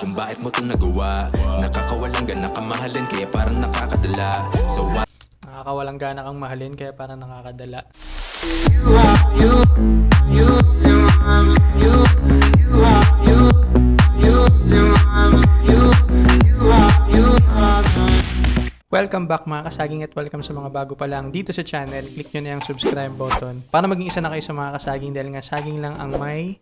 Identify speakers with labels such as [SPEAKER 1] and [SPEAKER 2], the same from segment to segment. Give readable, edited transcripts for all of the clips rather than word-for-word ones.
[SPEAKER 1] Kung bakit mo ito nagawa, nakakawalang gana ka mahalin kaya parang nakakadala. So what?
[SPEAKER 2] Nakakawalang gana kang mahalin kaya parang nakakadala. Welcome back mga kasaging at welcome sa mga bago pa lang dito sa channel. Click nyo na yung subscribe button para maging isa na kayo sa mga kasaging dahil nga saging lang ang may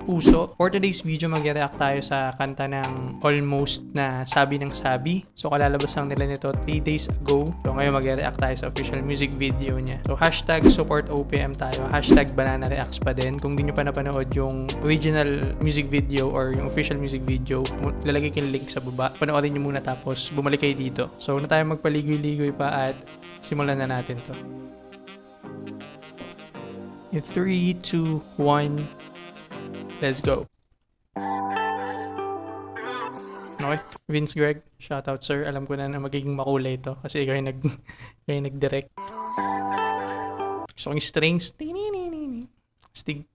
[SPEAKER 2] puso. For today's video, mag-react tayo sa kanta ng Almost na Sabi ng Sabi. So, kalalabas lang nila nito 3 days ago. So, ngayon mag-react tayo sa official music video niya. So, hashtag support OPM tayo. Hashtag banana reacts pa din. Kung di nyo pa napanood yung original music video or yung official music video, lalagay ko yung link sa baba. Panoorin nyo muna tapos bumalik kayo dito. So, na tayo magpaligoy-ligoy pa at simulan na natin to. In 3, 2, 1... Let's go. Okay, Vince Greg, shoutout sir. Alam ko na magiging makulay ito kasi ikaw yung nag-direct. Gusto kong strings. Stig.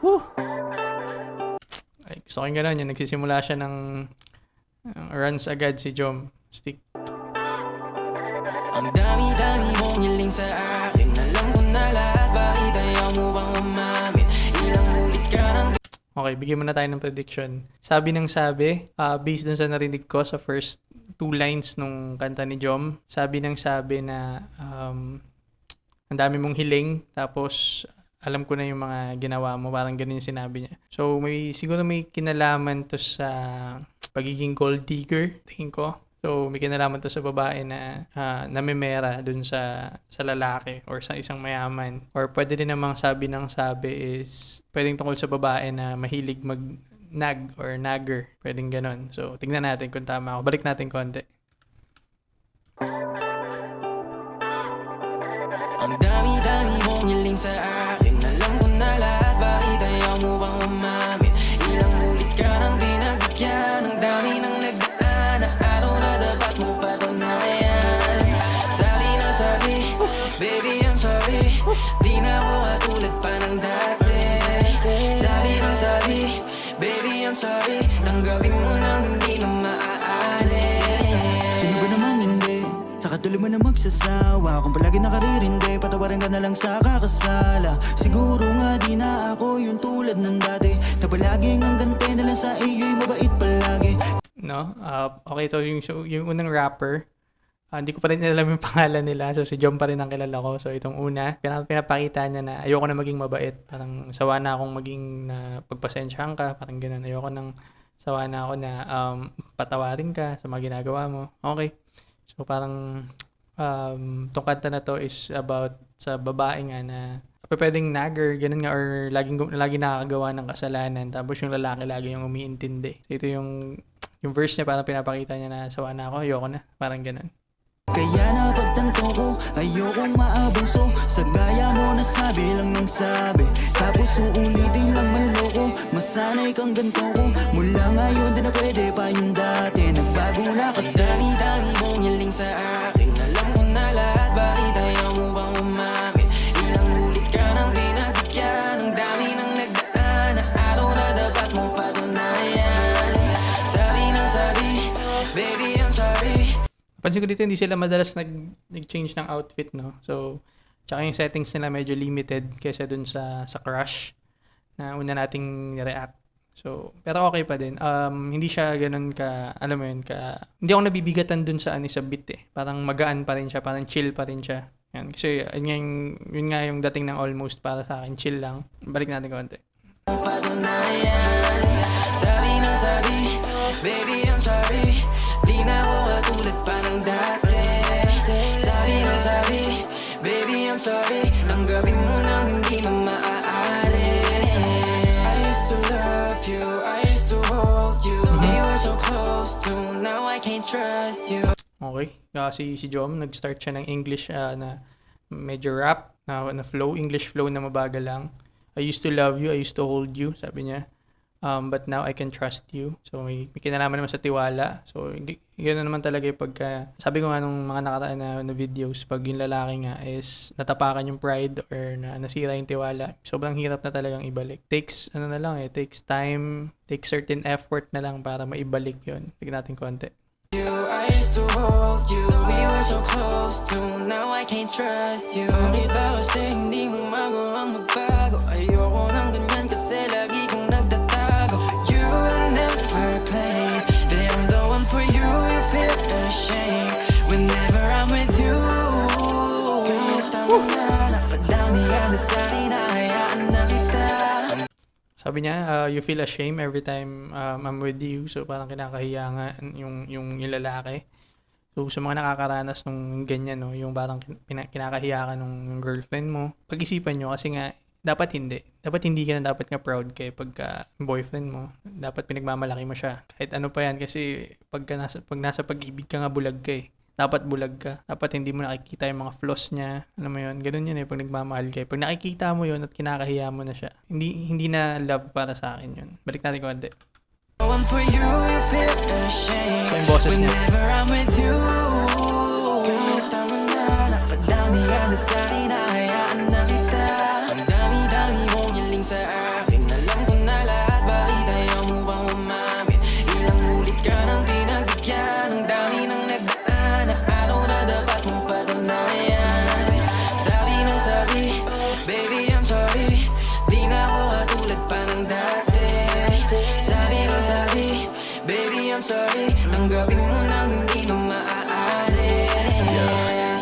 [SPEAKER 2] Woo! Ay, gusto ko yung gano'n. Yung nagsisimula siya ng runs agad si Jom. Stig.
[SPEAKER 3] Ang dami-dami mong hiling sa akin. Alam ko na lahat, bakit ayaw mo bang umamin? Ilang ulit ka nang...
[SPEAKER 2] Okay, bigyan muna tayo ng prediction. Sabi ng sabi, based dun sa narinig ko sa first 2 lines nung kanta ni Jom, sabi ng sabi na ang dami mong hiling, tapos alam ko na yung mga ginawa mo, parang ganun yung sinabi niya. So, siguro may kinalaman to sa pagiging gold digger, tingin ko. So, may kinalaman to sa babae na namimera dun sa lalaki or sa isang mayaman. Or pwede din namang sabi ng sabi is pwedeng tungkol sa babae na mahilig mag-nag or nagger. Pwedeng ganon. So, tingnan natin kung tama ako. Balik natin konti.
[SPEAKER 3] Ang dami-dami mong hiling sa akin. Alam ko na lahat, bakit ayaw mo bang umamin? Ilang ulit ka nang binagyan. Ang dami nang nagdaan na araw na dapat mo patunayan. Sabi na sabi, baby I'm sorry. Di na ako katulad pa ng dati. Sabi na sabi, baby I'm sorry. Tanggapin mo nang hindi na maaari.
[SPEAKER 4] Sino ba namang hindi? Sa katuloy mo na magsasawa. Kung palagi nakaririndi, patawarin ka na lang sa kakasala. Siguro nga di na ako yung tulad ng dati, na palaging ang gante na lang sa iyo'y mabait palagi.
[SPEAKER 2] No? Okay, so yung unang rapper, hindi ko pa rin alam yung pangalan nila. So, si Jom pa rin ang kilala ko. So, itong una, pinapakita niya na ayoko na maging mabait. Parang sawa na akong maging pagpasensyahan ka. Parang ganun. Ayoko nang sawa na ako na patawarin ka sa mga ginagawa mo. Okay. So, parang itong kanta na to is about sa babae nga na pwedeng nagger, ganun nga, or laging nakakagawa ng kasalanan. Tapos yung lalaki lagi yung umiintindi. So, ito yung verse niya, parang pinapakita niya na sawa na ako, ayoko na. Parang ganun.
[SPEAKER 4] Kaya napagtanto ko, ayokong maabuso. Sa gaya mo nasabi lang ng sabi, tapos uulitin lang manloko. Masanay kang ganito ko, mula ngayon di na pwede pa yung dati. Nagbago na
[SPEAKER 3] Ang
[SPEAKER 4] kasi.
[SPEAKER 3] dami-dami mong hiling sa akin. Alam ko na lahat, bakit ayaw mo bang umamin? Ilang ulit ka nang binagyan. Ang dami nang nagdaan na araw na dapat mong patunayan. Sabi na sabi, baby I'm sorry.
[SPEAKER 2] Pansin ko dito, hindi sila madalas nag-change ng outfit, no? So, tsaka yung settings nila medyo limited kaysa dun sa Crush na una nating react. So, pero okay pa din. Hindi siya ganun ka, alam mo yun, hindi ako nabibigatan dun sa sa beat eh. Parang magaan pa rin siya, parang chill pa rin siya. Yan. Kasi yun nga yung dating ng Almost para sa akin, chill lang. Balik natin konti.
[SPEAKER 3] Patunayan. Sabi na sabi, baby I'm sorry. Di na ako katulad pa ng dati. Sabi na sabi, baby I'm sorry. Tanggapin mo nang hindi na maaari. I used to love you, I used to hold you. We were so close to, now I can't trust you.
[SPEAKER 2] Okay. Kasi si Jom, nag-start siya ng English na medyo rap, na flow, English flow na mabagal lang. I used to love you, I used to hold you, sabi niya. But now I can trust you. So may kinalaman naman sa tiwala. So gano'n naman talaga yung pagka, sabi ko nga nung mga nakaraan na videos, pag yung lalaki nga is natapakan yung pride or nasira yung tiwala, sobrang hirap na talagang ibalik. Takes time, takes certain effort na lang para maibalik yun. Tignan natin konti.
[SPEAKER 3] I used to hold you, we were so close to. Now I can't trust you. Bakit ba kasi hindi mo magawang magbago? Ayoko ng ganyan kasi lagi kong nagtatago. You never claim that I'm the one for you. You feel ashamed whenever I'm with you. Kahit tama na napadami ka na sa'kin, hayaan na kita.
[SPEAKER 2] Sabi niya, you feel ashamed every time I'm with you. So parang kinakahiya nga yung lalaki. So sa mga nakakaranas nung ganyan, no, yung parang kinakahiya ka nung girlfriend mo, pag-isipan nyo kasi nga, dapat hindi. Dapat hindi ka na dapat nga proud kay pagka boyfriend mo. Dapat pinagmamalaki mo siya. Kahit ano pa yan kasi pag nasa pag-ibig ka nga bulag ka eh. Dapat bulag ka. Dapat hindi mo nakikita yung mga flaws niya. Alam mo yun? Ganun yun eh pag nagmamahal ka. Pag nakikita mo yun at kinakahiya mo na siya, hindi na love para sa akin yun. Balik natin konti.
[SPEAKER 3] One for you, you feel ashamed
[SPEAKER 2] So yung boses niya.
[SPEAKER 3] whenever I'm with you. Kahit tama na napadami ka na sa'kin, hayaan na kita. Ang dami-dami mong hiling sa akin, alam ko na lahat, bakit ayaw mo bang umamin? Ilang ulit ka nang pinagbigyan, ang dami nang nagdaan na araw na dapat mong patunayan. Sabi ng sabi, baby I'm sorry, di na ako katulad pa ng dati. Sabi ng sabi, baby I'm sorry, tanggapin mo nang hindi na maaari.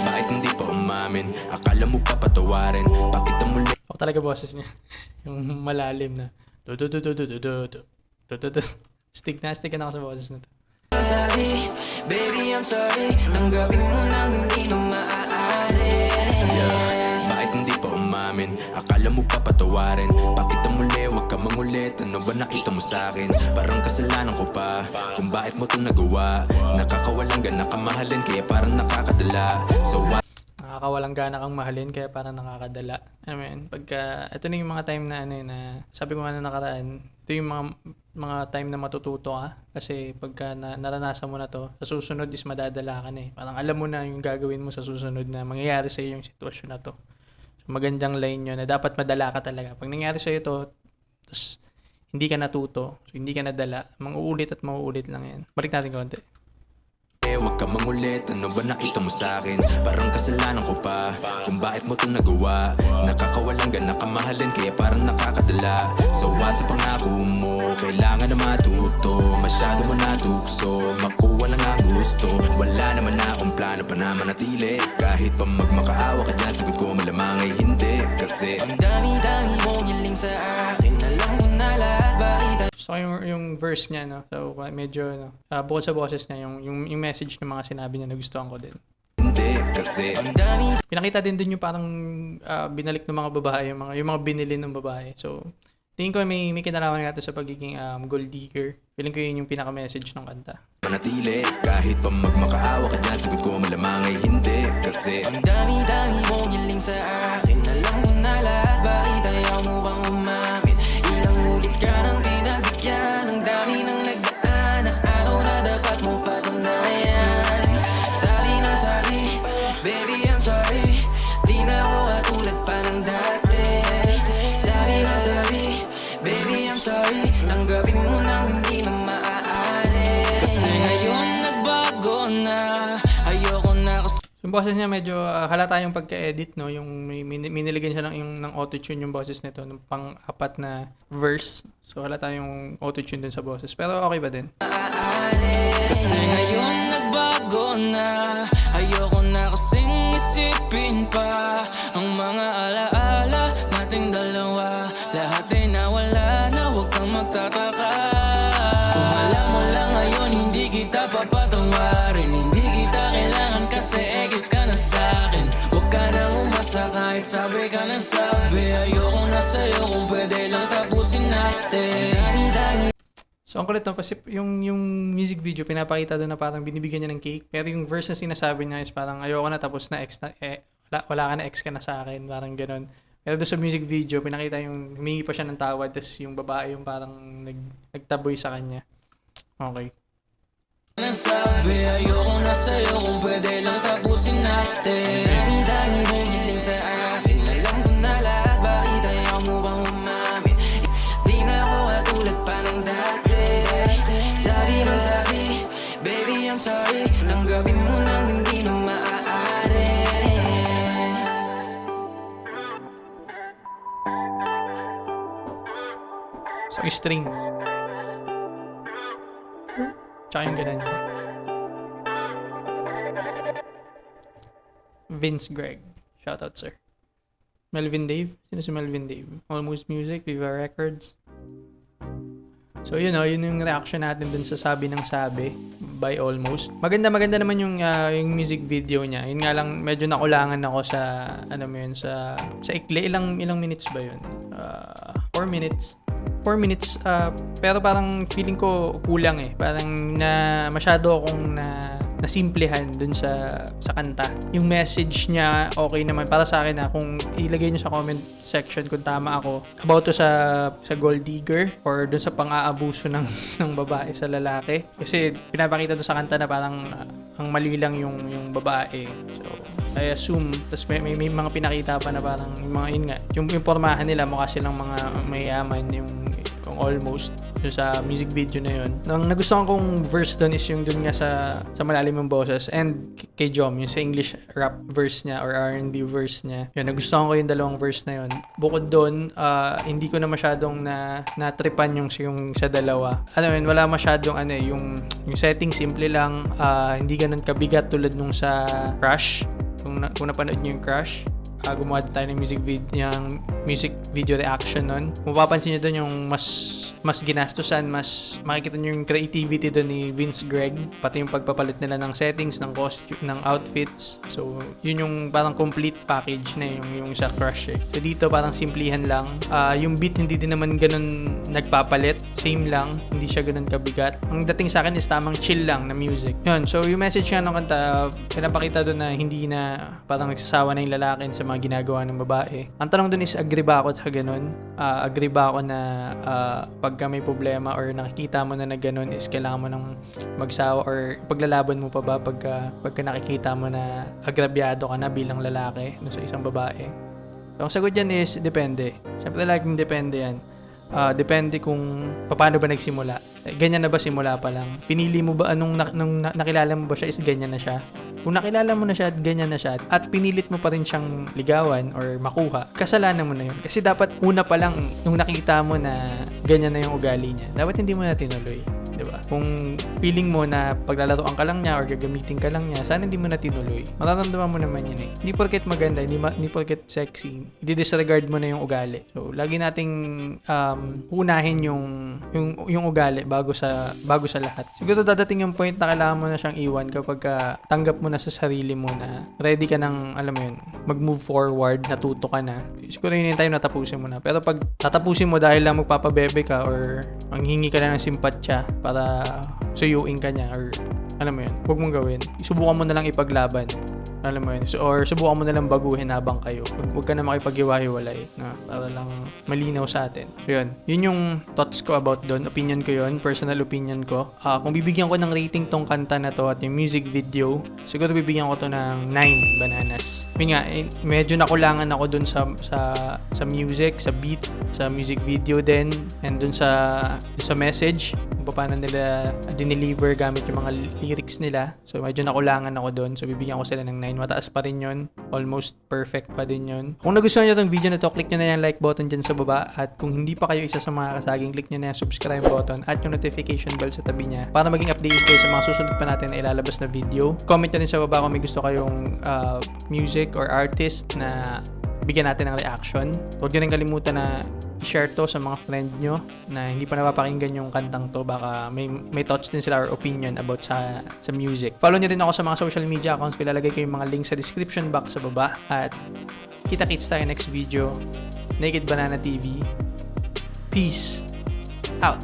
[SPEAKER 1] Bakit hindi pa umamin? Akala mo pa patawarin? Pakita mo lang
[SPEAKER 2] Ako talaga boses niya. Yung malalim na. Stick na ako sa boses na to.
[SPEAKER 3] Sabi, baby I'm sorry, tanggapin mo nang hindi na maaari.
[SPEAKER 1] Bakit hindi pa umamin? Akala mo pa patawarin? Pakita mo le, wag ka mangulit. Ano ba nakita mo sa'kin? Parang kasalanan ko pa kung bakit mo to nagawa. Nakakawalang gana ka mahalin, kaya parang nakakadala. So why?
[SPEAKER 2] Nakakawalang gana kang mahalin kaya parang nakakadala. I mean, pagka ito na yung mga time na na sabi ko nga na nakaraan, ito yung mga time na matututo ka kasi pagka naranasan mo na to, sa susunod is madadala ka na eh. Parang alam mo na yung gagawin mo sa susunod na mangyayari sa iyo yung sitwasyon na to. So magandang line yun na dapat madala ka talaga. Pag nangyari sa iyo to, tapos hindi ka natuto, so hindi ka nadala, mauulit at mauulit lang yan. Balik natin konti.
[SPEAKER 1] Huwag ka mangulit, ano ba nakita mo sa'kin? Parang kasalanan ko pa kung bakit mo to nagawa. Nakakawalang gana ka mahalin, kaya parang nakakadala. Sawa sa pangako mo, kailangan na matuto. Masyado mo natukso, makuha lang ang gusto. Wala naman na akong plano pa na manatili. Kahit pa magmakaawa ka dyan, sagot ko malamang ay hindi. Kasi
[SPEAKER 3] Ang dami-dami mong hiling sa akin, alam ko na lahat, bakit
[SPEAKER 2] So yung verse niya, no? So medyo bukod sa boses niya, yung message ng mga sinabi niya nagustuhan ko din.
[SPEAKER 1] hindi, kasi
[SPEAKER 3] ang dami
[SPEAKER 2] Pinakita din dun yung parang binalik ng mga babae, yung mga binili ng babae. So tingin ko may kinalaman nga to sa pagiging gold digger. Feeling ko yun yung pinaka-message ng kanta.
[SPEAKER 1] manatili. Kahit pa magmakaawa ka dyan, sagot ko malamang ay hindi. Kasi
[SPEAKER 3] ang dami-dami mong hiling sa akin, alam ko na lahat, bakit ayaw mo bang umamin? Ilang ulit ka nang pinagbigyan, ang dami nang nagdaan na araw na dapat mong patunayan. Sabi na sabi, baby I'm sorry, di na ako katulad pa ng dati. Sabi na sabi, baby I'm sorry, tanggapin mo nang hindi na maaari. Kasi ngayon nagbago na, ayoko na kasi.
[SPEAKER 2] Yung boses niya medyo halata yung pagka-edit, no? Yung minilagyan siya ng auto-tune yung boses nito, ng pang-apat na verse. So halata yung auto-tune dun sa boses. Pero okay ba din?
[SPEAKER 3] Kasi ngayon nagbago na, ayoko na kasing isipin pa ang mga alaala nating dalawa. Lahat ay nawala na, huwag kang magtataka. Kung alam mo lang ngayon, hindi kita papatawarin. Hindi kita kailangan kasi egis ka na sa'kin. Huwag ka nang umasa kahit sabi ka na sabi. Ayoko na sa'yo kung pwede lang tapusin natin.
[SPEAKER 2] So ang kulit, no? Kasi yung music video, pinapakita doon na parang binibigyan niya ng cake. Pero yung verse na sinasabi niya is parang ayoko na, tapos na, ex na, wala ka na, ex ka na sa akin. Parang ganun. Pero doon sa music video, pinakita yung humingi pa siya ng tawad, tapos yung babae yung parang nagtaboy sa kanya. Okay.
[SPEAKER 3] Nasabi ayoko na sa'yo kung pwede lang tapusin natin. Dahil mong hiling sa akin, alam ko na lahat, bakit ayaw mo bang umamin? Di na ako katulad pa ng dati. Sabi ng sabi, baby I'm sorry, tanggapin mo nang hindi na maaari.
[SPEAKER 2] So, string. Tsaka yung ganun. Vince Greg. Shoutout, sir. Melvin Dave. Sino si Melvin Dave? Almost Music, Viva Records. So, yun yung reaction natin dun sa Sabi ng Sabi by Almost. Maganda naman yung music video niya. Yun nga lang, medyo nakulangan ako sa, sa ikli. Ilang minutes ba yun? 4 minutes. 4 minutes, pero parang feeling ko kulang eh. Parang masyado akong nasimplihan dun sa kanta. Yung message niya, okay naman. Para sa akin kung ilagay niyo sa comment section kung tama ako, about to sa gold digger or dun sa pang-aabuso ng babae sa lalaki. Kasi pinapakita dun sa kanta na parang ang mali lang yung babae. So, I assume, tapos may mga pinakita pa na parang yung pormahan nila mukha silang mga mayaman, yung Almost yung sa music video na yun. Ang nagustuhan kong verse doon is yung dun nga sa malalim ng boses, and kay Jom yung sa English rap verse niya or R&B verse niya. Yun, nagustuhan ko yung dalawang verse na yun. Bukod doon, hindi ko na masyadong natripan yung sa dalawa. Wala masyadong yung setting simple lang, hindi ganun kabigat tulad nung sa Crush. Kung napanood niyo yung Crush, gumawa tayo ng music video reaction nun. Kung mapapansin nyo doon yung mas ginastusan, mas makikita nyo yung creativity doon ni Vince Greg, pati yung pagpapalit nila ng settings, ng costume, ng outfits. So, yun yung parang complete package na yung sa Crush eh. So, dito parang simplihan lang. Yung beat hindi din naman ganun nagpapalit. Same lang. Hindi siya ganun kabigat. Ang dating sa akin is tamang chill lang na music. Yun. So, yung message nga ng kanta, pinapakita doon na hindi na parang nagsasawa na yung lalaki sa mga ginagawa ng babae. Ang tanong doon is, agree ba ako sa ganun? Agree ba ako na pagka may problema or nakikita mo na ganun is kailangan mo nang magsawa or paglalaban mo pa ba pagka nakikita mo na agrabyado ka na bilang lalaki sa isang babae? So, ang sagot dyan is, depende. Siyempre, laging depende yan. Depende kung paano ba nagsimula. Ganyan na ba simula pa lang? Pinili mo ba nung nakilala mo ba siya is ganyan na siya? Kung nakilala mo na siya at ganyan na siya at pinilit mo pa rin siyang ligawan or makuha, kasalanan mo na yun. Kasi dapat una pa lang nung nakita mo na ganyan na yung ugali niya, dapat hindi mo na tinuloy. Diba? Kung feeling mo na paglalaroan ka lang niya or gagamitin ka lang niya, sana hindi mo na tinuloy. Mararamdaman mo naman yun eh. Hindi porket maganda, hindi porket sexy, i-disregard mo na yung ugali. So, lagi nating unahin yung ugali bago sa lahat. Siguro dadating yung point na kailangan mo na siyang iwan kapag tanggap mo na sa sarili mo na ready ka ng, alam mo yun, mag-move forward, natuto ka na. Siguro yun yung time na tapusin mo na. Pero pag tatapusin mo dahil lang magpapabebe ka or manghingi ka na ng simpatsya para suyuin ka niya or alam mo yun, huwag mong gawin. Subukan mo na lang ipaglaban. Alam mo yun. Or subukan mo na lang baguhin habang kayo. Huwag ka na makipag-iwa-hiwalay na para lang malinaw sa atin. So, yun. Yun yung thoughts ko about doon. Opinion ko yun. Personal opinion ko. Kung bibigyan ko ng rating tong kanta na to at yung music video, siguro bibigyan ko to ng 9 bananas. Yun nga, medyo nakulangan ako dun sa music, sa beat, sa music video din, and dun sa message, kung paano nila dineliver gamit yung mga lyrics nila. So, medyo nakulangan ako dun. So, bibigyan ko sila ng 9. Mataas pa rin yun. Almost perfect pa din yun. Kung nagustuhan nyo itong video na to, click nyo na yung like button dyan sa baba. At kung hindi pa kayo isa sa mga kasaging, click nyo na yung subscribe button at yung notification bell sa tabi niya para maging updated kayo sa mga susunod pa natin na ilalabas na video. Comment nyo din sa baba kung may gusto kayong music or artist na bigyan natin ng reaction. Huwag nyo rin kalimutan na share to sa mga friend nyo na hindi pa napapakinggan yung kantang to. Baka may thoughts din sila or opinion about sa music. Follow nyo rin ako sa mga social media accounts. Ilalagay ko yung mga links sa description box sa baba. At kita-kits tayo next video. Naked Banana TV. Peace out.